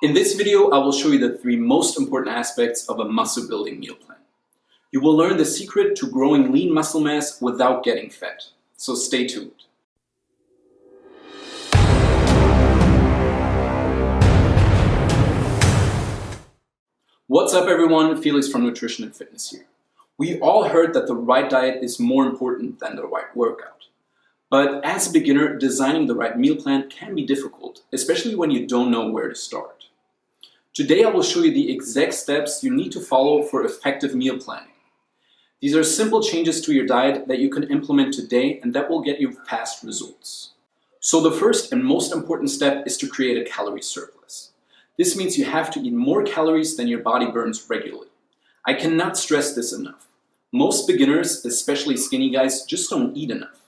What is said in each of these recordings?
In this video, I will show you the 3 most important aspects of a muscle building meal plan. You will learn the secret to growing lean muscle mass without getting fat. So stay tuned. What's up everyone, Felix from Nutrition and Fitness here. We all heard that the right diet is more important than the right workout. But as a beginner, designing the right meal plan can be difficult, especially when you don't know where to start. Today I will show you the exact steps you need to follow for effective meal planning. These are simple changes to your diet that you can implement today and that will get you fast results. So the first and most important step is to create a calorie surplus. This means you have to eat more calories than your body burns regularly. I cannot stress this enough. Most beginners, especially skinny guys, just don't eat enough.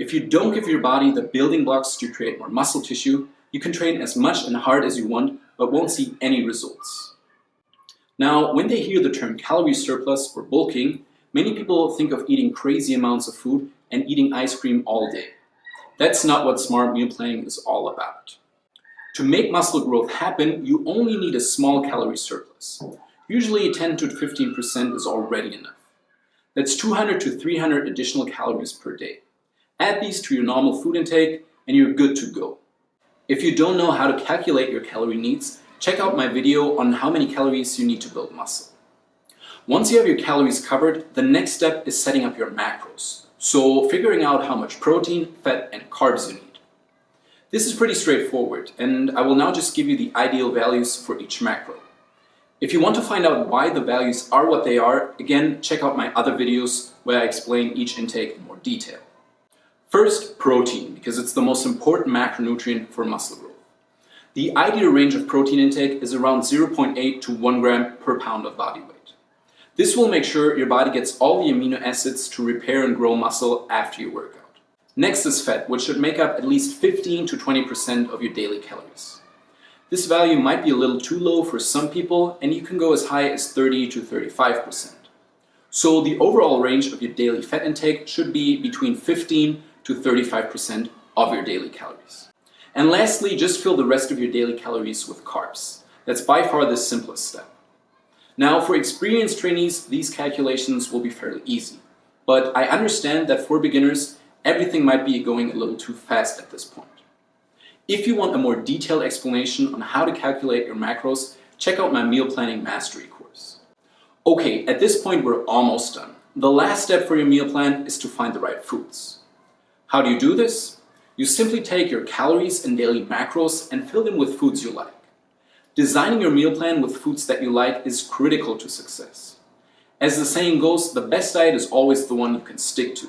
If you don't give your body the building blocks to create more muscle tissue, you can train as much and hard as you want, but won't see any results. Now, when they hear the term calorie surplus or bulking, many people think of eating crazy amounts of food and eating ice cream all day. That's not what smart meal planning is all about. To make muscle growth happen, you only need a small calorie surplus. Usually 10 to 15% is already enough. That's 200 to 300 additional calories per day. Add these to your normal food intake and you're good to go. If you don't know how to calculate your calorie needs, check out my video on how many calories you need to build muscle. Once you have your calories covered, the next step is setting up your macros. So figuring out how much protein, fat and carbs you need. This is pretty straightforward and I will now just give you the ideal values for each macro. If you want to find out why the values are what they are, again, check out my other videos where I explain each intake in more detail. First, protein, because it's the most important macronutrient for muscle growth. The ideal range of protein intake is around 0.8 to 1 gram per pound of body weight. This will make sure your body gets all the amino acids to repair and grow muscle after your workout. Next is fat, which should make up at least 15 to 20% of your daily calories. This value might be a little too low for some people and you can go as high as 30 to 35%. So the overall range of your daily fat intake should be between 15 to 35% of your daily calories. And lastly, just fill the rest of your daily calories with carbs. That's by far the simplest step. Now for experienced trainees, these calculations will be fairly easy. But I understand that for beginners, everything might be going a little too fast at this point. If you want a more detailed explanation on how to calculate your macros, check out my meal planning mastery course. Okay, at this point we're almost done. The last step for your meal plan is to find the right foods. How do you do this? You simply take your calories and daily macros and fill them with foods you like. Designing your meal plan with foods that you like is critical to success. As the saying goes, the best diet is always the one you can stick to.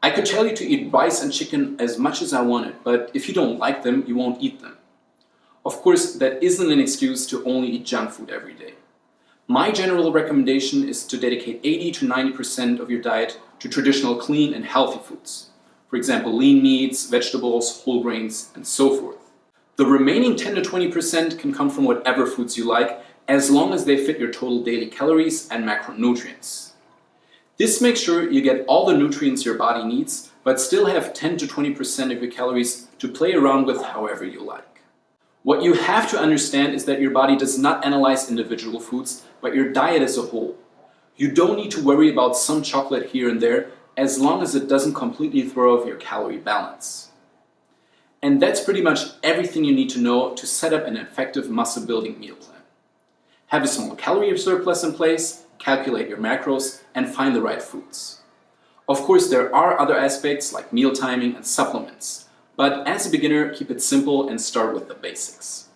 I could tell you to eat rice and chicken as much as I wanted, but if you don't like them, you won't eat them. Of course, that isn't an excuse to only eat junk food every day. My general recommendation is to dedicate 80 to 90% of your diet to traditional clean and healthy foods. For example, lean meats, vegetables, whole grains, and so forth. The remaining 10 to 20% can come from whatever foods you like, as long as they fit your total daily calories and macronutrients. This makes sure you get all the nutrients your body needs, but still have 10 to 20% of your calories to play around with however you like. What you have to understand is that your body does not analyze individual foods, but your diet as a whole. You don't need to worry about some chocolate here and there, as long as it doesn't completely throw off your calorie balance. And that's pretty much everything you need to know to set up an effective muscle building meal plan. Have a small calorie surplus in place, calculate your macros, and find the right foods. Of course, there are other aspects like meal timing and supplements, but as a beginner, keep it simple and start with the basics.